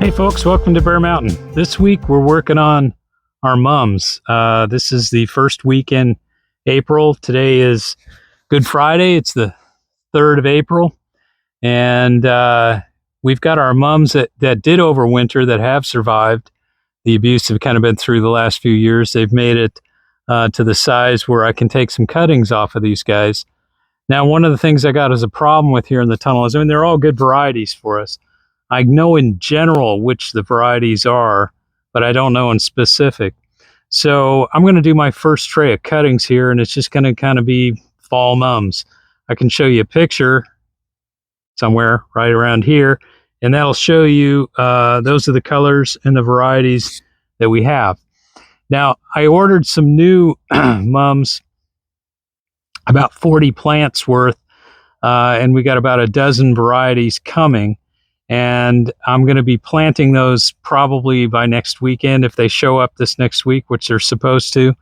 Hey folks, welcome to Bear Mountain. This week we're working on our mums. This is the first week in April. Today is Good Friday. It's the 3rd of April. And we've got our mums that did overwinter, that have survived. The abuse have kind of been through the last few years. They've made it to the size where I can take some cuttings off of these guys. Now, one of the things I got as a problem with here in the tunnel is, I mean, they're all good varieties for us. I know in general which the varieties are, but I don't know in specific. So I'm going to do my first tray of cuttings here, and it's just going to kind of be fall mums. I can show you a picture somewhere right around here, and that'll show you those are the colors and the varieties that we have. Now, I ordered some new mums, about 40 plants worth, and we got about a dozen varieties coming. And I'm going to be planting those probably by next weekend if they show up this next week, which they're supposed to.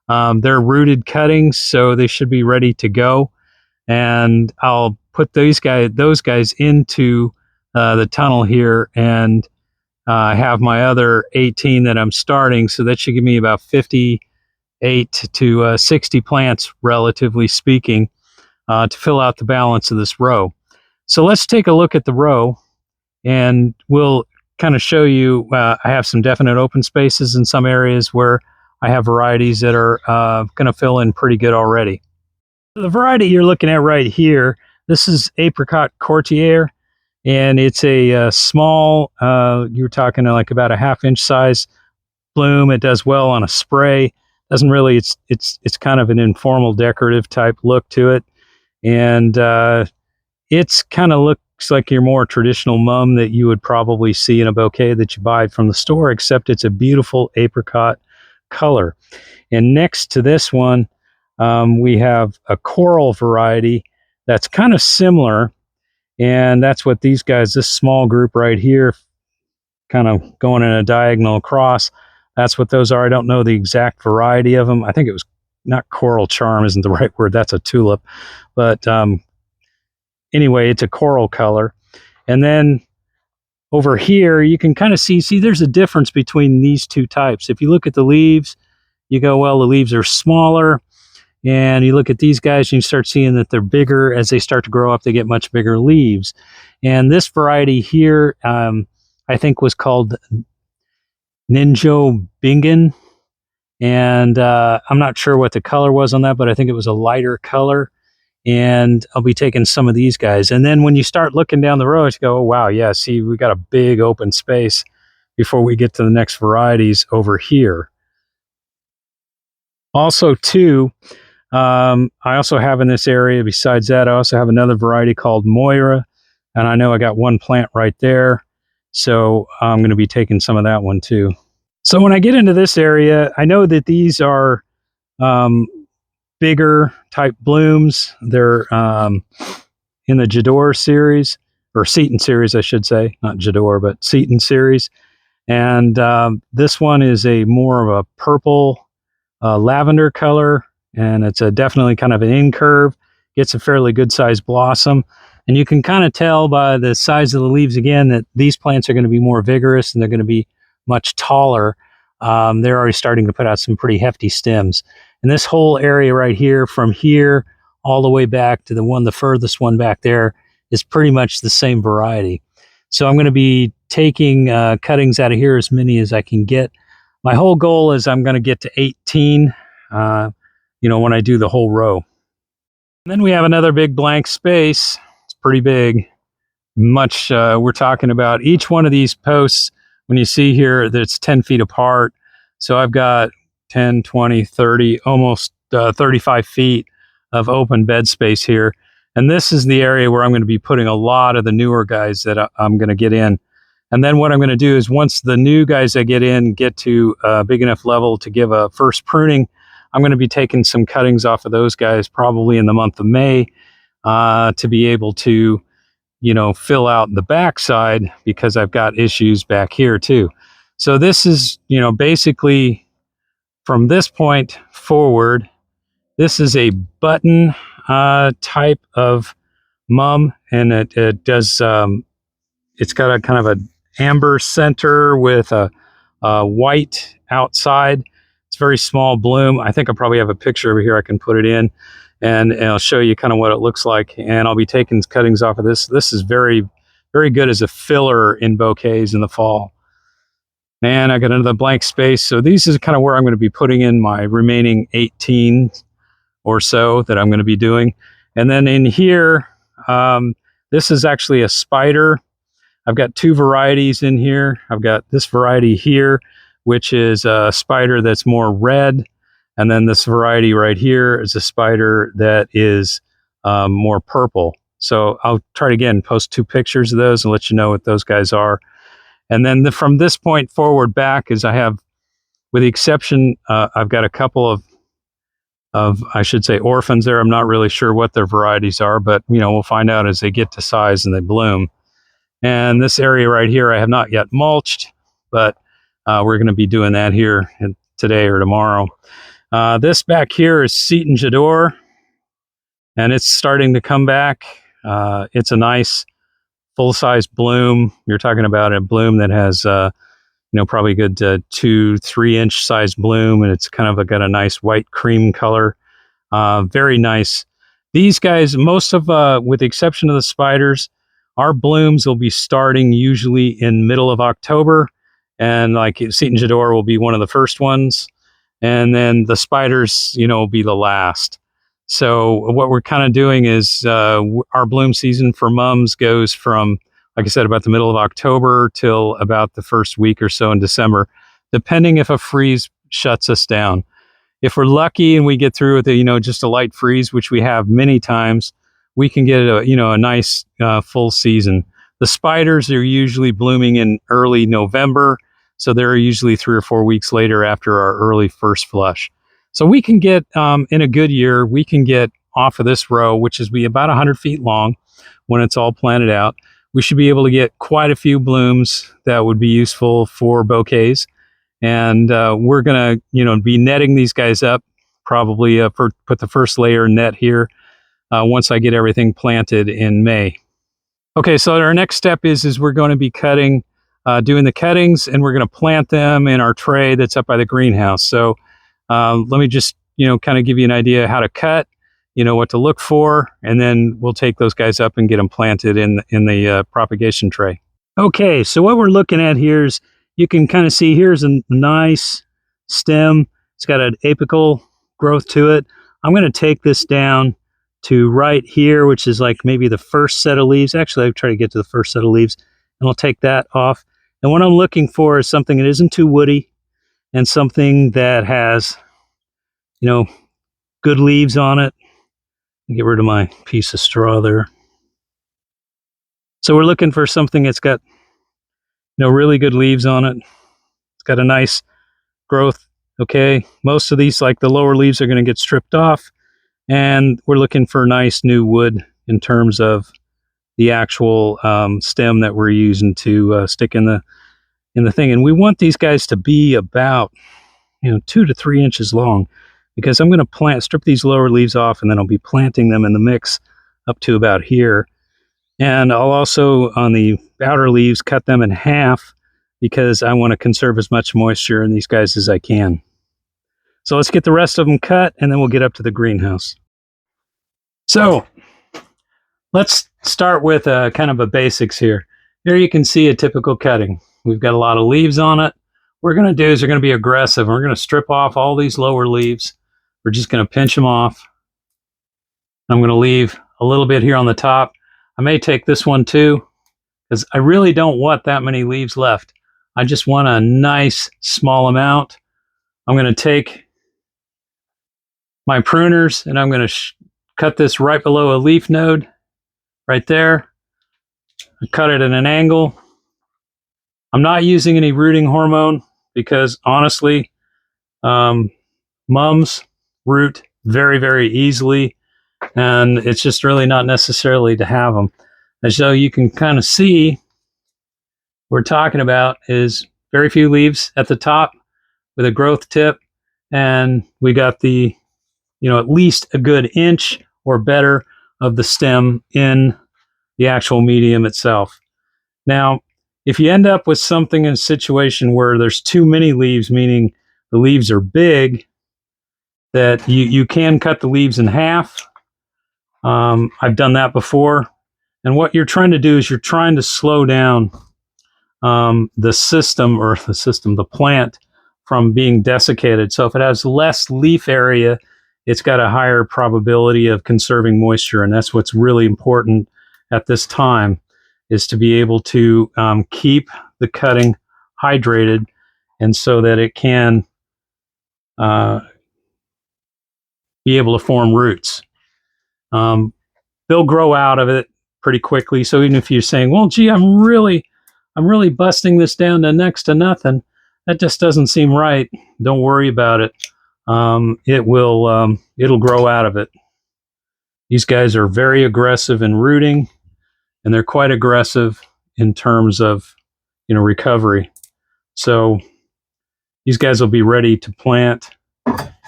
They're rooted cuttings, so they should be ready to go. And I'll put those guys into the tunnel here, and have my other 18 that I'm starting. So that should give me about 58 to 60 plants, relatively speaking, to fill out the balance of this row. So let's take a look at the row. And we'll kind of show you, I have some definite open spaces in some areas where I have varieties that are going to fill in pretty good already. The variety you're looking at right here, this is Apricot Courtier, and it's a small, you're talking like about a ½ inch size bloom. It does well on a spray. Doesn't really, it's kind of an informal decorative type look to it. And it's kind of looks like your more traditional mum that you would probably see in a bouquet that you buy from the store, except it's a beautiful apricot color. And next to this one, we have a coral variety that's kind of similar, and that's what these guys, this small group right here, kind of going in a diagonal across, that's what those are. I don't know the exact variety of them. I think it was not coral charm isn't the right word. That's a tulip. But anyway, it's a coral color. And then over here, you can kind of see there's a difference between these two types. If you look at the leaves, you go, well, the leaves are smaller. And you look at these guys, and you start seeing that they're bigger. As they start to grow up, they get much bigger leaves. And this variety here, I think was called Ninjo Bingen. And I'm not sure what the color was on that, but I think it was a lighter color. And I'll be taking some of these guys. And then when you start looking down the road, you go, oh, wow, yeah, see, we got a big open space before we get to the next varieties over here. Also, too, I also have in this area, besides that, I also have another variety called Moira. And I know I got one plant right there. So I'm going to be taking some of that one, too. So when I get into this area, I know that these are bigger type blooms. They're in the Jador series, or Seton series, I should say, not Jador, but Seton series. And this one is a more of a purple lavender color, and it's a definitely kind of an in curve. Gets a fairly good sized blossom, and you can kind of tell by the size of the leaves again that these plants are going to be more vigorous and they're going to be much taller. They're already starting to put out some pretty hefty stems. And this whole area right here, from here all the way back to the furthest one back there, is pretty much the same variety. So I'm going to be taking cuttings out of here, as many as I can get. My whole goal is I'm going to get to 18, when I do the whole row. And then we have another big blank space. It's pretty big. We're talking about each one of these posts, when you see here, that's 10 feet apart. So I've got 10, 20, 30, almost 35 feet of open bed space here. And this is the area where I'm going to be putting a lot of the newer guys that I'm going to get in. And then what I'm going to do is, once the new guys I get in get to a big enough level to give a first pruning, I'm going to be taking some cuttings off of those guys probably in the month of May to be able to, fill out the backside, because I've got issues back here too. So this is, basically from this point forward, this is a button type of mum, and it does, it's got a kind of amber center with a white outside. It's a very small bloom. I think I probably have a picture over here I can put it in, and I'll show you kind of what it looks like. And I'll be taking cuttings off of this. This is very, very good as a filler in bouquets in the fall. And I got another blank space. So these is kind of where I'm going to be putting in my remaining 18 or so that I'm going to be doing. And then in here, this is actually a spider. I've got two varieties in here. I've got this variety here, which is a spider that's more red. And then this variety right here is a spider that is more purple. So I'll try to, again, post two pictures of those and let you know what those guys are. And then from this point forward back is I have, with the exception, I've got a couple of, I should say, orphans there. I'm not really sure what their varieties are, but we'll find out as they get to size and they bloom. And this area right here, I have not yet mulched, but we're going to be doing that here today or tomorrow. This back here is Seton Jador, and it's starting to come back. It's a nice full-size bloom. You're talking about a bloom that has, probably a good 2-3 inch size bloom, and it's kind of got a nice white cream color. Very nice. These guys, most of, with the exception of the spiders, our blooms will be starting usually in middle of October, and like Seton Jador will be one of the first ones, and then the spiders, will be the last. So what we're kind of doing is our bloom season for mums goes from, like I said, about the middle of October till about the first week or so in December, depending if a freeze shuts us down. If we're lucky and we get through with just a light freeze, which we have many times, we can get a nice full season. The spiders are usually blooming in early November, so they're usually 3 or 4 weeks later after our early first flush. So we can get, in a good year, we can get off of this row, which is be about 100 feet long when it's all planted out. We should be able to get quite a few blooms that would be useful for bouquets. And we're going to, be netting these guys up, probably put the first layer net here once I get everything planted in May. Okay, so our next step is we're going to be doing the cuttings, and we're going to plant them in our tray that's up by the greenhouse. So let me just, kind of give you an idea how to cut, what to look for, and then we'll take those guys up and get them planted in the propagation tray. Okay, so what we're looking at here is, you can kind of see here's a nice stem. It's got an apical growth to it. I'm going to take this down to right here, which is like maybe the first set of leaves. Actually, I'll try to get to the first set of leaves, and I'll take that off. And what I'm looking for is something that isn't too woody and something that has, good leaves on it. Get rid of my piece of straw there. So we're looking for something that's got, really good leaves on it. It's got a nice growth. Okay, most of these, like the lower leaves, are going to get stripped off, and we're looking for nice new wood in terms of the actual stem that we're using to stick in the thing. And we want these guys to be about 2 to 3 inches long, because I'm going to strip these lower leaves off, and then I'll be planting them in the mix up to about here. And I'll also, on the outer leaves, cut them in half, because I want to conserve as much moisture in these guys as I can. So let's get the rest of them cut, and then we'll get up to the greenhouse. So let's start with kind of a basics here. Here you can see a typical cutting. We've got a lot of leaves on it. What we're going to do is we're going to be aggressive. We're going to strip off all these lower leaves. We're just going to pinch them off. I'm going to leave a little bit here on the top. I may take this one too, because I really don't want that many leaves left. I just want a nice small amount. I'm going to take my pruners, and I'm going to cut this right below a leaf node, right there. I cut it at an angle. I'm not using any rooting hormone, because honestly, mums root very, very easily, and it's just really not necessarily to have them. As though you can kind of see, what we're talking about is very few leaves at the top with a growth tip, and we got the, at least a good inch or better of the stem in the actual medium itself. Now, if you end up with something in a situation where there's too many leaves, meaning the leaves are big, that you can cut the leaves in half. I've done that before. And what you're trying to do is you're trying to slow down the plant from being desiccated. So if it has less leaf area, it's got a higher probability of conserving moisture. And that's what's really important at this time, is to be able to keep the cutting hydrated, and so that it can be able to form roots. They'll grow out of it pretty quickly. So even if you're saying, well, gee, I'm really busting this down to next to nothing, that just doesn't seem right, don't worry about it. It'll grow out of it. These guys are very aggressive in rooting, and they're quite aggressive in terms of, recovery. So these guys will be ready to plant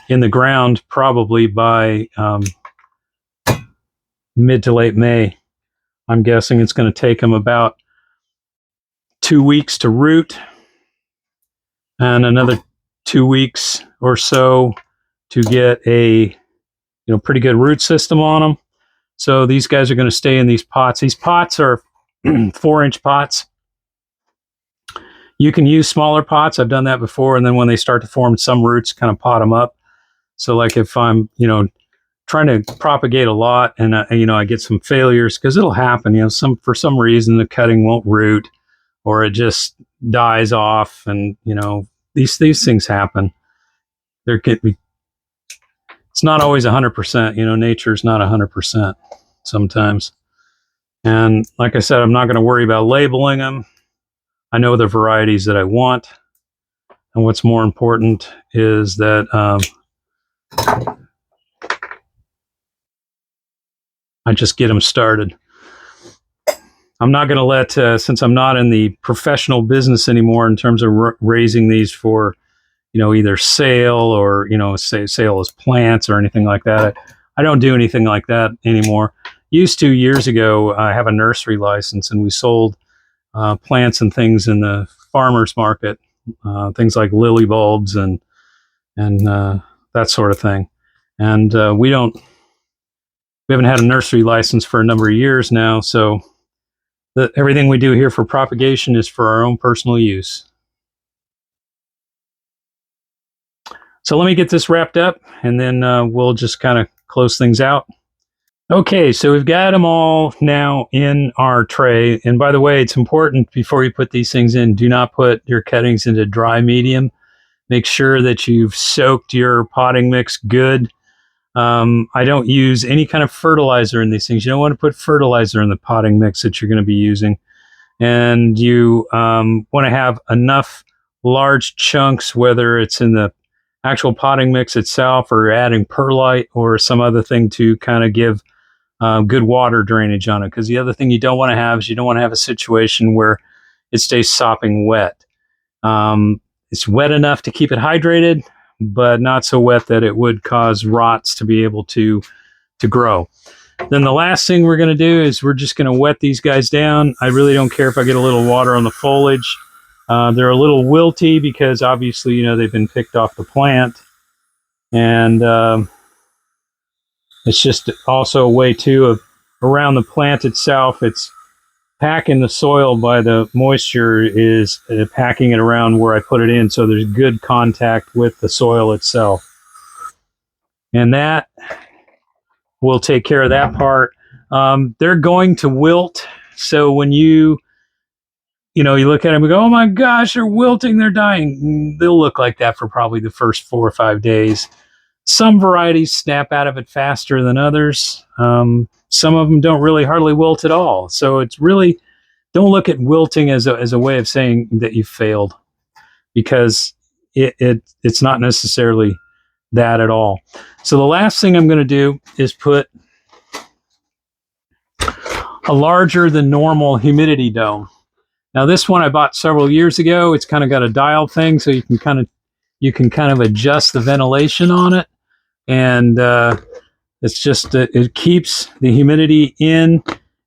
in the ground probably by mid to late May. I'm guessing it's going to take them about 2 weeks to root, and another 2 weeks or so to get a pretty good root system on them. So these guys are going to stay in these pots. These pots are 4-inch pots. You can use smaller pots. I've done that before. And then when they start to form some roots, kind of pot them up. So like if I'm, trying to propagate a lot and, I get some failures, because it'll happen, for some reason the cutting won't root, or it just dies off. And, these things happen. There could be, it's not always 100%, nature's not 100% sometimes. And like I said, I'm not going to worry about labeling them. I know the varieties that I want. And what's more important is that I just get them started. I'm not going to let, since I'm not in the professional business anymore in terms of raising these for, either sale or, sale as plants or anything like that. I don't do anything like that anymore. Used to years ago. I have a nursery license, and we sold plants and things in the farmer's market, things like lily bulbs and that sort of thing. And we haven't had a nursery license for a number of years now, so everything we do here for propagation is for our own personal use. So let me get this wrapped up, and then we'll just kind of close things out. Okay, so we've got them all now in our tray. And by the way, it's important before you put these things in, do not put your cuttings into dry medium. Make sure that you've soaked your potting mix good. I don't use any kind of fertilizer in these things. You don't want to put fertilizer in the potting mix that you're going to be using. And you want to have enough large chunks, whether it's in the actual potting mix itself or adding perlite or some other thing, to kind of give good water drainage on it. Because the other thing you don't want to have is you don't want to have a situation where it stays sopping wet. It's wet enough to keep it hydrated, but not so wet that it would cause rots to be able to grow. Then the last thing we're going to do is we're just going to wet these guys down. I really don't care if I get a little water on the foliage. They're a little wilty because obviously, they've been picked off the plant. And it's just also a way too of around the plant itself. It's packing the soil by the moisture is packing it around where I put it in. So there's good contact with the soil itself. And that will take care of that part. They're going to wilt. So when you look at them and go, oh my gosh, they're wilting, they're dying. They'll look like that for probably the first 4 or 5 days. Some varieties snap out of it faster than others. Some of them don't really hardly wilt at all. So it's really, don't look at wilting as a way of saying that you failed, because it's not necessarily that at all. So the last thing I'm going to do is put a larger than normal humidity dome. Now this one I bought several years ago. It's kind of got a dial thing, so you can kind of adjust the ventilation on it, and it's just it keeps the humidity in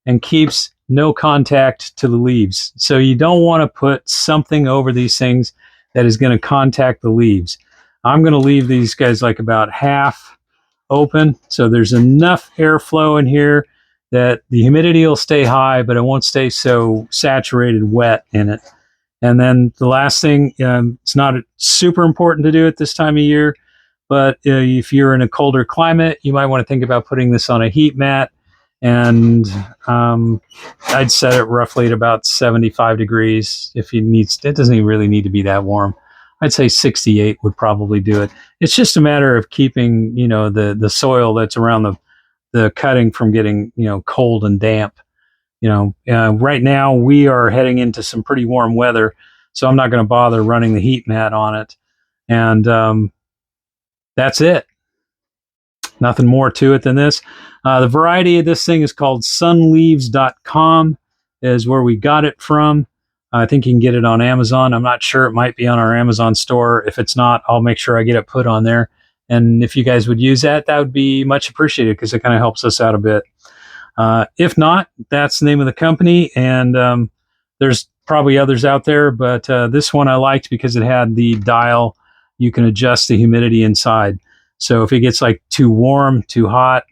and keeps no contact to the leaves. So you don't want to put something over these things that is going to contact the leaves. I'm going to leave these guys like about half open, so there's enough airflow in here that the humidity will stay high, but it won't stay so saturated wet in it. And then the last thing, it's not super important to do at this time of year, but if you're in a colder climate, you might want to think about putting this on a heat mat. And I'd set it roughly at about 75 degrees. If you need, it doesn't even really need to be that warm. I'd say 68 would probably do it. It's just a matter of keeping, the soil that's around the cutting from getting, cold and damp. Right now we are heading into some pretty warm weather, so I'm not going to bother running the heat mat on it. And that's it. Nothing more to it than this. The variety of this thing is called sunleaves.com is where we got it from. I think you can get it on Amazon. I'm not sure. It might be on our Amazon store. If it's not, I'll make sure I get it put on there. And if you guys would use that, that would be much appreciated because it kind of helps us out a bit. If not, that's the name of the company. And there's probably others out there, but this one I liked because it had the dial. You can adjust the humidity inside. So if it gets like too warm, too hot,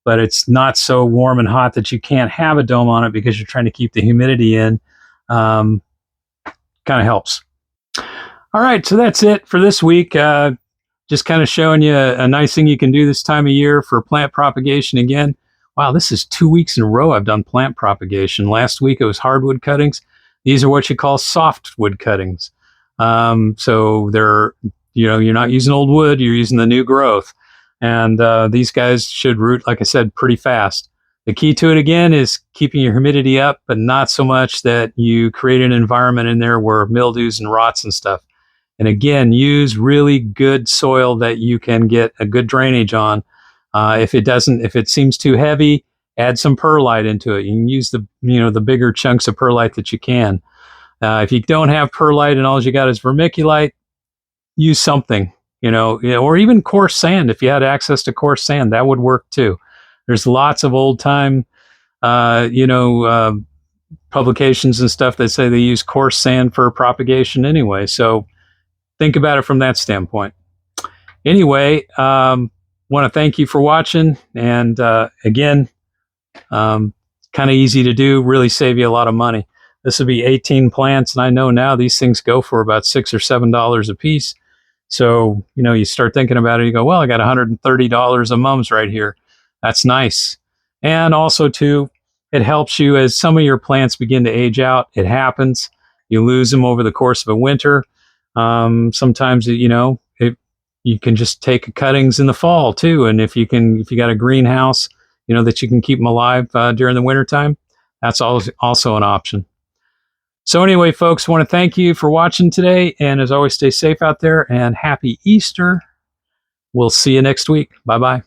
but it's not so warm and hot that you can't have a dome on it because you're trying to keep the humidity in, kind of helps. All right, so that's it for this week. Just kind of showing you a nice thing you can do this time of year for plant propagation again. Wow, this is 2 weeks in a row I've done plant propagation. Last week it was hardwood cuttings. These are what you call softwood cuttings. So they're, you're not using old wood, you're using the new growth. And these guys should root, like I said, pretty fast. The key to it, again, is keeping your humidity up, but not so much that you create an environment in there where mildews and rots and stuff. And again, use really good soil that you can get a good drainage on. If it seems too heavy, add some perlite into it. You can use the bigger chunks of perlite that you can. If you don't have perlite and all you got is vermiculite, use something, or even coarse sand. If you had access to coarse sand, that would work too. There's lots of old time, publications and stuff that say they use coarse sand for propagation anyway. So think about it from that standpoint. Anyway, want to thank you for watching. And again, kind of easy to do, really save you a lot of money. This would be 18 plants, and I know now these things go for about $6 or $7 a piece. So, you start thinking about it, you go, well, I got $130 of mums right here. That's nice. And also, too, it helps you as some of your plants begin to age out. It happens. You lose them over the course of a winter. Sometimes, you can just take cuttings in the fall, too. And if you got a greenhouse, that you can keep them alive during the wintertime, that's also an option. So anyway, folks, I want to thank you for watching today. And as always, stay safe out there and happy Easter. We'll see you next week. Bye-bye.